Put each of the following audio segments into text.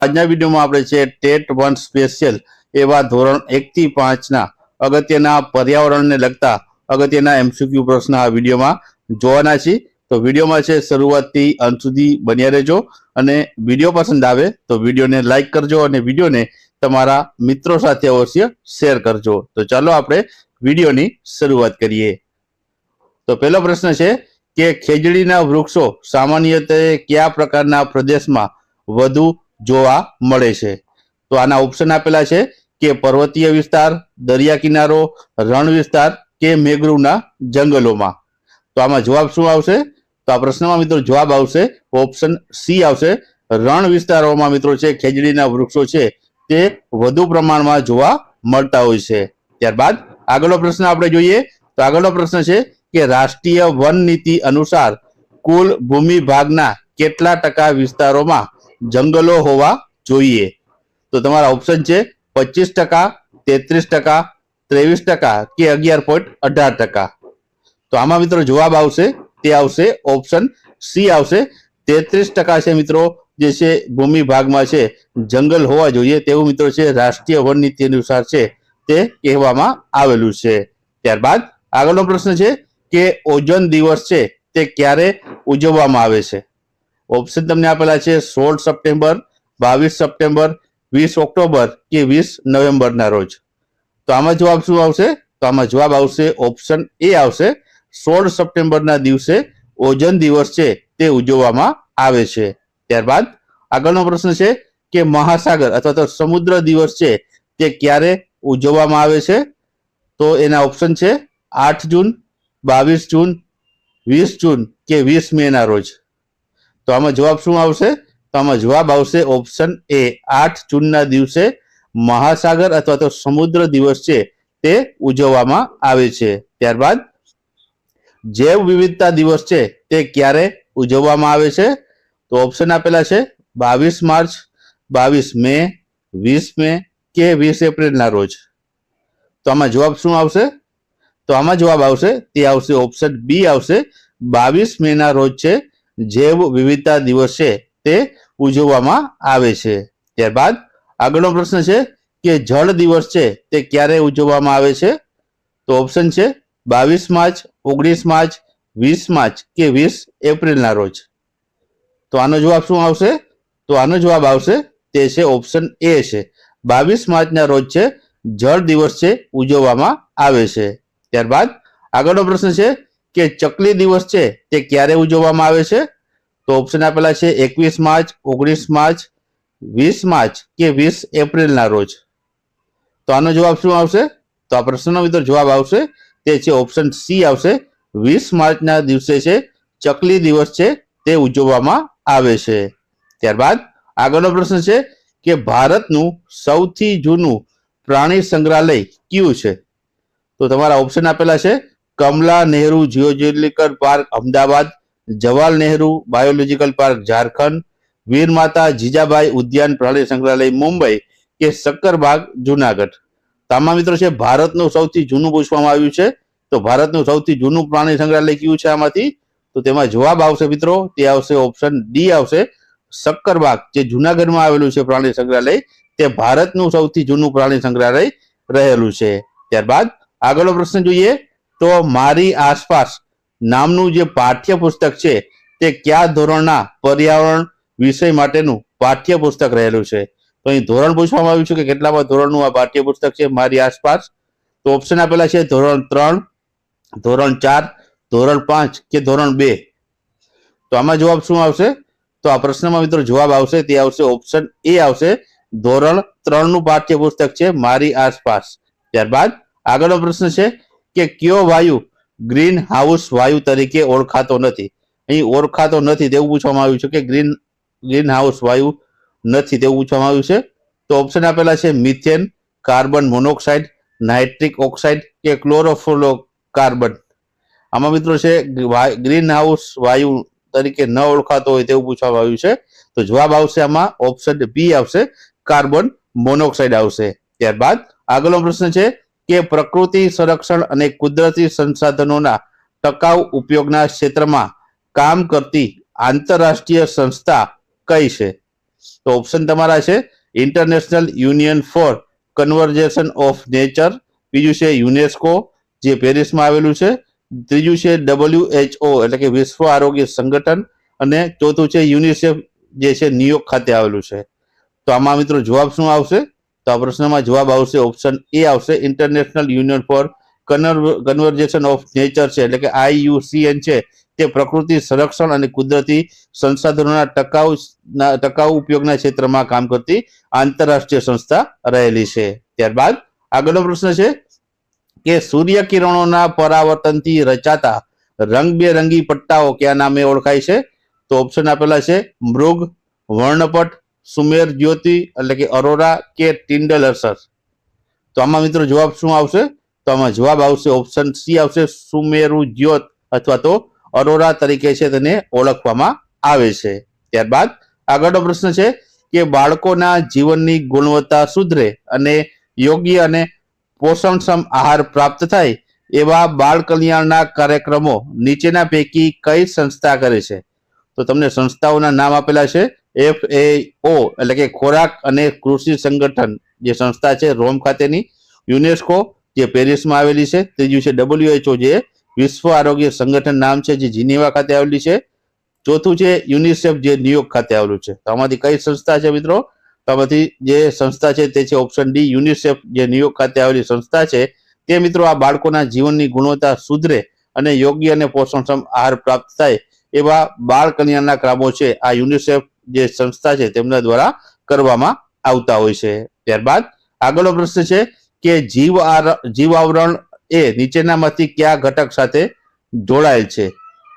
આજના વિડીયોમાં આપણે છે ટેટ 1 સ્પેશિયલ એવા ધોરણ 1 થી 5 ના અગત્યના પર્યાવરણને લગતા અગત્યના એમસીક્યુ પ્રશ્ન આ વિડીયોમાં જોવાના છે। તો વિડીયોમાં છે શરૂઆતથી અંત સુધી બન્યા રહેજો અને વિડીયો પસંદ આવે તો વિડીયોને લાઈક કરજો અને વિડીયોને તમારા મિત્રો સાથે અવશ્ય શેર કરજો। તો ચાલો આપણે વિડીયોની શરૂઆત કરીએ। તો પહેલો પ્રશ્ન છે કે ખેજડીના વૃક્ષો સામાન્યતઃ કયા પ્રકારના પ્રદેશમાં વધુ જોવા મળે છે? તો આના ઓપ્શન આપેલા છે કે પર્વતીય વિસ્તાર, દરિયા કિનારો, રણ વિસ્તાર કે મેંગ્રુવના જંગલોમાં। તો આમાં જવાબ શું આવશે? તો આ પ્રશ્નમાં મિત્રો જવાબ આવશે ઓપ્શન સી આવશે। રણ વિસ્તારોમાં મિત્રો છે ખેજડીના વૃક્ષો છે તે વધુ પ્રમાણમાં જોવા મળતા હોય છે। ત્યારબાદ આગળનો પ્રશ્ન આપણે જોઈએ। તો આગળનો પ્રશ્ન છે કે રાષ્ટ્રીય વન નીતિ અનુસાર કુલ ભૂમિ ભાગના કેટલા ટકા વિસ્તારોમાં જંગલો હોવા જોઈએ? તો તમારા ઓપ્શન છે 25%, 33%, 23% કે 11.18%। તો આમાં મિત્રો જવાબ આવશે તે આવશે ઓપ્શન સી આવશે। 33% છે મિત્રો જે છે ભૂમિ ભાગમાં છે જંગલ હોવા જોઈએ તેવું મિત્રો છે રાષ્ટ્રીય વન નીતિ અનુસાર છે તે કહેવામાં આવેલું છે। ત્યારબાદ આગળનો પ્રશ્ન છે કે ઓઝોન દિવસ છે તે ક્યારે ઉજવવામાં આવે છે? ઓપ્શન તમને આપેલા છે 16 સપ્ટેમ્બર, 22 સપ્ટેમ્બર, 20 ઓક્ટોબર કે 20 નવેમ્બરના રોજ। તો આમાં જવાબ શું આવશે? તો આમાં જવાબ આવશે ઓપ્શન એ આવશે। 16 સપ્ટેમ્બરના દિવસે ઓઝોન દિવસ છે તે ઉજવવામાં આવે છે। ત્યારબાદ આગળનો પ્રશ્ન છે કે મહાસાગર અથવા તો સમુદ્ર દિવસ છે તે ક્યારે ઉજવવામાં આવે છે? તો એના ઓપ્શન છે 8 જૂન, 22 જૂન, 20 જૂન કે 20 મેના રોજ। તો આમાં જવાબ શું આવશે? તો આમાં જવાબ આવશે ઓપ્શન એ 8 જૂનના દિવસે મહાસાગર અથવા તો સમુદ્ર દિવસ છે તે ઉજવવામાં આવે છે। ત્યારબાદ જૈવ વિવિધતા દિવસ છે તે ક્યારે ઉજવવામાં આવે છે? તો ઓપ્શન આપેલા છે 22 માર્ચ, 22 મે, 20 મે કે 20 એપ્રિલના રોજ। તો આમાં જવાબ શું આવશે? તો આમાં જવાબ આવશે તે આવશે ઓપ્શન બી આવશે 22 મેના રોજ છે જૈવ વિવિધતા દિવસ છે તે ઉજવવામાં આવે છે। ત્યારબાદ આગળનો પ્રશ્ન છે કે જળ દિવસ છે તે ક્યારે ઉજવવામાં આવે છે? તો ઓપ્શન છે 22 માર્ચ, 19 માર્ચ, 20 માર્ચ કે 20 એપ્રિલના રોજ। તો આનો જવાબ શું આવશે? તો આનો જવાબ આવશે તે છે ઓપ્શન એ છે 22 માર્ચના રોજ છે જળ દિવસ છે ઉજવવામાં આવે છે। ત્યારબાદ આગળનો પ્રશ્ન છે કે ચકલી દિવસ છે તે ક્યારે ઉજવવામાં આવે છે? તો ઓપ્શન આપેલા છે 21 માર્ચ, 19 માર્ચ, 20 માર્ચ કે 20 એપ્રિલના રોજ। તો આનો જવાબ શું આવશે? તો આ પ્રશ્નનો મિત્રો જવાબ આવશે તે છે ઓપ્શન સી આવશે 20 માર્ચના દિવસે છે ચકલી દિવસ છે તે ઉજવવામાં આવે છે। ત્યારબાદ આગળનો પ્રશ્ન છે કે ભારતનું સૌથી જૂનું પ્રાણી સંગ્રહાલય કયું છે? તો તમારા ઓપ્શન આપેલા છે Kamala Nehru geological park Ahmedabad, Jawaharlal Nehru biological park Jharkhand, Veer Mata Jijabai ઉદ્યાન પ્રાણી સંગ્રહાલય મુંબઈ કે સક્કરબાગ જુનાગઢ। તો આમાં મિત્રો છે ભારતનું સૌથી જૂનું પૂછવામાં આવ્યું છે। તો ભારતનું સૌથી જૂનું પ્રાણી સંગ્રહાલય કયું છે આમાંથી? તો તેમાં જવાબ આવશે મિત્રો તે આવશે ઓપ્શન ડી આવશે સક્કરબાગ જે જુનાગઢમાં આવેલું છે પ્રાણી સંગ્રહાલય તે ભારતનું સૌથી જૂનું પ્રાણી સંગ્રહાલય રહેલું છે। ત્યારબાદ આગળનો પ્રશ્ન જોઈએ। તો મારી આસપાસ નામનું જે પાઠ્યપુસ્તક છે તે કયા ધોરણના પર્યાવરણ વિષય માટેનું પાઠ્યપુસ્તક રહેલું છે? તો અહીં ધોરણ પૂછવામાં આવ્યું છે કે કેટલામાં ધોરણનું આ પાઠ્યપુસ્તક છે મારી આસપાસ। તો ઓપ્શન આપેલા છે ધોરણ 3, ધોરણ 4, ધોરણ 5 કે ધોરણ 2। તો આમાં જવાબ શું આવશે? તો આ પ્રશ્નમાં મિત્રો જવાબ આવશે તે આવશે ઓપ્શન એ આવશે ધોરણ 3 નું પાઠ્યપુસ્તક છે મારી આસપાસ। ત્યારબાદ આગળનો પ્રશ્ન છે કે કયો વાયુ ગ્રીન હાઉસ વાયુ તરીકે ઓળખાતો નથી? અહીં ઓળખાતો નથી તેવું પૂછવામાં આવ્યું છે કે ગ્રીન હાઉસ વાયુ નથી તેવું પૂછવામાં આવ્યું છે। તો ઓપ્શન આપેલા છે methane, carbon monoxide, nitric oxide કે ક્લોરોફ્લોરોકાર્બન। આમાં મિત્રો છે ગ્રીન હાઉસ વાયુ તરીકે ન ઓળખાતો હોય તેવું પૂછવામાં આવ્યું છે। તો જવાબ આવશે આમાં ઓપ્શન બી આવશે કાર્બન મોનોક્સાઇડ આવશે। ત્યારબાદ આગળનો પ્રશ્ન છે કે પ્રકૃતિ સંરક્ષણ અને કુદરતી સંસાધનોના ટકાઉ ઉપયોગના ક્ષેત્રમાં કામ કરતી આંતરરાષ્ટ્રીય સંસ્થા કઈ છે? તો ઓપ્શન તમારા છે international union for conversation of nature, બીજું છે યુનેસ્કો જે પેરિસમાં આવેલું છે, ત્રીજું છે WHO એટલે કે વિશ્વ આરોગ્ય સંગઠન, અને ચોથું છે યુનિસેફ જે છે ન્યુયોર્ક ખાતે આવેલું છે. તો આમાં મિત્રો જવાબ શું આવશે? તો આ પ્રશ્નમાં જવાબ આવશે ઓપ્શન એ આવશે international union for conversation of nature છે એટલે કે IUCN છે તે પ્રકૃતિ સંરક્ષણ અને કુદરતી સંસાધનોના ટકાઉ ઉપયોગના ક્ષેત્રમાં કામ કરતી આંતરરાષ્ટ્રીય સંસ્થા રહેલી છે. ત્યારબાદ આગળનો પ્રશ્ન છે કે સૂર્ય કિરણોના પરાવર્તનથી રચાતા રંગબેરંગી પટ્ટાઓ કયા નામે ઓળખાય છે? તો ઓપ્શન આપેલા છે મૃગ, વર્ણપટ, સુમેર જ્યોતિ એટલે કે અરોરા કે ટિન્ડલ અસર. તો આમાં મિત્રો જવાબ શું આવશે? તો આમાં જવાબ આવશે ઓપ્શન સી આવશે સુમેરુ જ્યોત અથવા તો અરોરા તરીકે છે તેને ઓળખવામાં આવે છે. ત્યારબાદ આગળનો પ્રશ્ન છે કે બાળકોના જીવનની ગુણવત્તા સુધરે અને યોગ્ય અને પોષણક્ષમ આહાર પ્રાપ્ત થાય એવા બાળ કલ્યાણના કાર્યક્રમો નીચેના પૈકી કઈ સંસ્થા કરે છે? તો તમને સંસ્થાઓના નામ આપેલા છે FAO એટલે કે ખોરાક અને કૃષિ સંગઠન જે સંસ્થા છે રોમ ખાતેની, યુનેસ્કો જે પેરિસમાં આવેલી છે, ત્રીજું છે WHO જે વિશ્વ આરોગ્ય સંગઠન નામ છે જે જીનીવા ખાતે આવેલી છે, ચોથું છે યુનિસેફ જે ન્યુયોર્ક ખાતે આવેલું છે. તો આમાંથી કઈ સંસ્થા છે મિત્રો? તો આમાંથી જે સંસ્થા છે તે છે ઓપ્શન ડી યુનિસેફ જે ન્યુયોર્ક ખાતે આવેલી સંસ્થા છે. તે મિત્રો આ બાળકોના જીવનની ગુણવત્તા સુધરે અને યોગ્ય અને પોષણક્ષમ આહાર પ્રાપ્ત થાય એવા બાળ કલ્યાણના કામો છે આ યુનિસેફ જે સંસ્થા છે તેમના દ્વારા કરવામાં આવતા હોય છે. ત્યારબાદ આગળનો પ્રશ્ન છે કે જીવ આવરણ એ નીચેનામાંથી કયા ઘટક સાથે જોડાયેલ છે?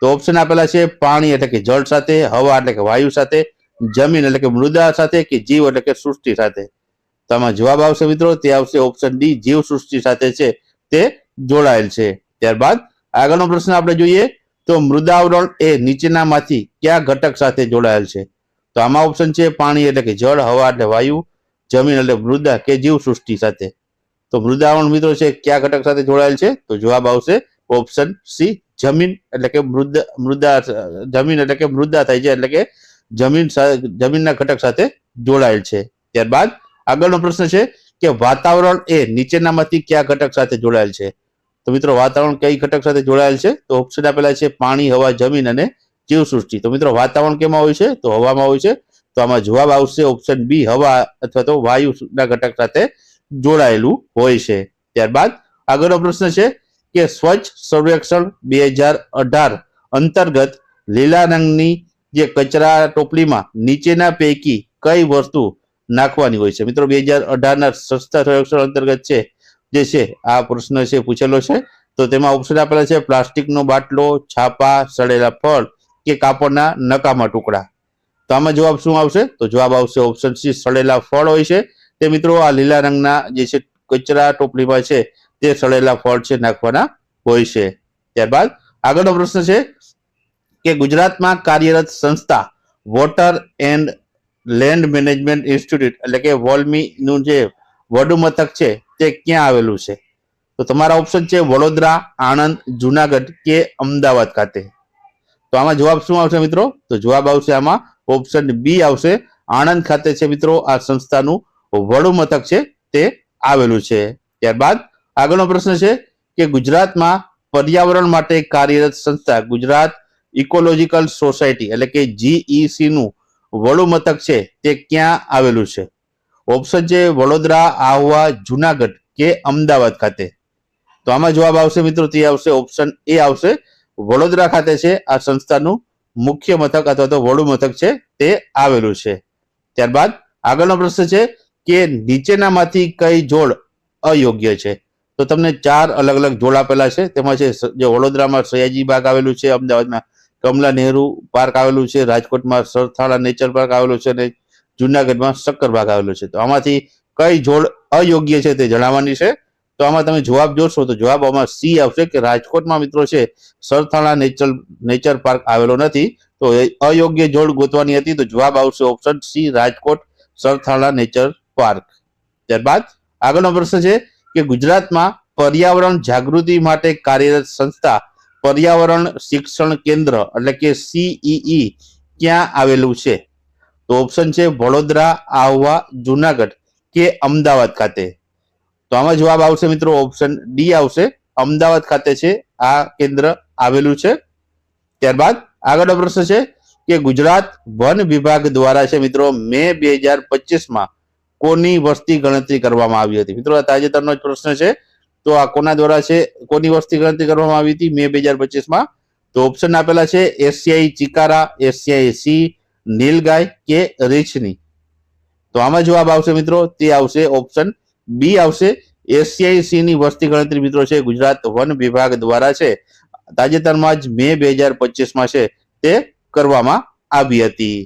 તો ઓપ્શન આપેલા છે પાણી એટલે કે જળ સાથે, હવા એટલે કે વાયુ સાથે, જમીન એટલે કે મૃદા સાથે કે જીવ એટલે કે સૃષ્ટિ સાથે. તો આમાં જવાબ આવશે મિત્રો તે આવશે ઓપ્શન ડી જીવ સૃષ્ટિ સાથે છે તે જોડાયેલ છે. ત્યારબાદ આગળનો પ્રશ્ન આપણે જોઈએ તો મૃદાવરણ એ નીચેનામાંથી કયા ઘટક સાથે જોડાયેલ છે? તો આમાં ઓપ્શન છે પાણી એટલે કે જળ, હવા એટલે વાયુ, જમીન એટલે મૃદા કે જીવ સૃષ્ટિ સાથે. તો મૃદાવરણ મિત્રો છે કયા ઘટક સાથે જોડાયેલ છે? તો જવાબ આવશે ઓપ્શન સી જમીન એટલે કે જમીન એટલે કે મૃદા થાય છે એટલે કે જમીનના ઘટક સાથે જોડાયેલ છે. ત્યારબાદ આગળનો પ્રશ્ન છે કે વાતાવરણ એ નીચેનામાંથી કયા ઘટક સાથે જોડાયેલ છે? તો મિત્રો વાતાવરણ કઈ ઘટક સાથે જોડાયેલ છે? તો ઓપ્શન આપેલા છે પાણી, હવા, જમીન અને જીવ સૃષ્ટિ. તો મિત્રો વાતાવરણ કેમાં હોય છે? તો હવામાં હોય છે. તો આમાં જવાબ આવશે ઓપ્શન બી હવા અથવા તો વાયુના ઘટક સાથે જોડાયેલું હોય છે. ત્યારબાદ આગળનો પ્રશ્ન છે કે સ્વચ્છ સર્વેક્ષણ 2018 અંતર્ગત લીલા રંગની જે કચરા ટોપલીમાં નીચેના પૈકી કઈ વસ્તુ નાખવાની હોય છે? મિત્રો 2018ના સ્વચ્છતા સર્વેક્ષણ અંતર્ગત છે જે છે આ પ્રશ્ન છે પૂછેલો છે. તો તેમાં ઓપ્શન આપેલા છે પ્લાસ્ટિકનો બાટલો, છાપા, સડેલા ફળ કે કાપડના નકામા ટુકડા. તો આમાં જવાબ શું આવશે? તો જવાબ આવશે ઓપ્શન સી સડેલા ફળ હોય છે. તે મિત્રો આ લીલા રંગના જે છે કચરા ટોપલીમાં છે તે સડેલા ફળ છે નાખવાના હોય છે. ત્યારબાદ આગળનો પ્રશ્ન છે કે ગુજરાતમાં કાર્યરત સંસ્થા water and land management institute એટલે કે વોલ્મી નું જે વડુ મથક છે તે ક્યાં આવેલું છે? તો તમારા ઓપ્શન છે વડોદરા, આણંદ, જુનાગઢ કે અમદાવાદ ખાતે. તો આમાં જવાબ શું આવશે મિત્રો? તો જવાબ આવશે આમાં ઓપ્શન બી આવશે આણંદ ખાતે છે મિત્રો આ સંસ્થાનું વડુ મથક છે તે આવેલું છે. ત્યારબાદ આગળનો પ્રશ્ન છે કે ગુજરાતમાં પર્યાવરણ માટે કાર્યરત સંસ્થા ગુજરાત ઇકોલોજીકલ સોસાયટી એટલે કે GEC નું વડુ મથક છે તે ક્યાં આવેલું છે? ઓપ્શન છે વડોદરા, આહવા, જુનાગઢ કે અમદાવાદ ખાતે. તો આમાં જવાબ આવશે મિત્રો તે આવશે ઓપ્શન એ આવશે વડોદરા ખાતે છે આ સંસ્થાનું મુખ્ય મથક અથવા તો વડુ મથક છે તે આવેલું છે. ત્યારબાદ આગળનો પ્રશ્ન છે કે નીચેનામાંથી કઈ જોડ અયોગ્ય છે? તો તમને 4 અલગ અલગ જોડ આપેલા છે. તેમાં છે જે વડોદરામાં સયાજી બાગ આવેલું છે, અમદાવાદમાં કમલા નહેરુ પાર્ક આવેલું છે, રાજકોટમાં સરથાણા નેચર પાર્ક આવેલું છે અને જુનાગઢમાં શક્કરબાગ આવેલું છે. તો આમાંથી કઈ જોડ અયોગ્ય છે તે જણાવવાની છે. તો આમાં તમે જવાબ જોશો તો જવાબ આમાં સી આવશે કે રાજકોટમાં મિત્રો છે સરથાણા નેચર પાર્ક આવેલો નથી. તો અયોગ્ય જોડ ગોતવાની હતી તો જવાબ આવશે option C Rajkot Sarthana nature park. ત્યારબાદ આગળનો પ્રશ્ન છે કે ગુજરાતમાં પર્યાવરણ જાગૃતિ માટે કાર્યરત સંસ્થા પર્યાવરણ શિક્ષણ કેન્દ્ર એટલે કે CEE ક્યાં આવેલું છે? તો ઓપ્શન છે વડોદરા, આહવા, જુનાગઢ કે અમદાવાદ ખાતે. તો આમાં જવાબ આવશે મિત્રો ઓપ્શન ડી આવશે, અમદાવાદ ખાતે છે આ કેન્દ્ર આવેલું છે. ત્યારબાદ આગળનો પ્રશ્ન છે કે ગુજરાત વન વિભાગ દ્વારા છે મિત્રો મે 2025માં કોની વસ્તી ગણતરી કરવામાં આવી હતી? મિત્રો આ તાજેતરનો જ પ્રશ્ન છે. તો આ કોના દ્વારા છે, કોની વસ્તી ગણતરી કરવામાં આવી હતી મે 2025માં? તો ઓપ્શન આપેલા છે એશિયાઈ ચિકારા, એશિયાઈ સિંહ, નીલગાય કે રીછની. તો આમાં જવાબ આવશે મિત્રો તે આવશે ઓપ્શન બી આવશે, એશિયાઈ સિંહની વસ્તી ગણતરી મિત્રો છે ગુજરાત વન વિભાગ દ્વારા છે તાજેતરમાં જ મે 2025માં છે તે કરવામાં આવી હતી.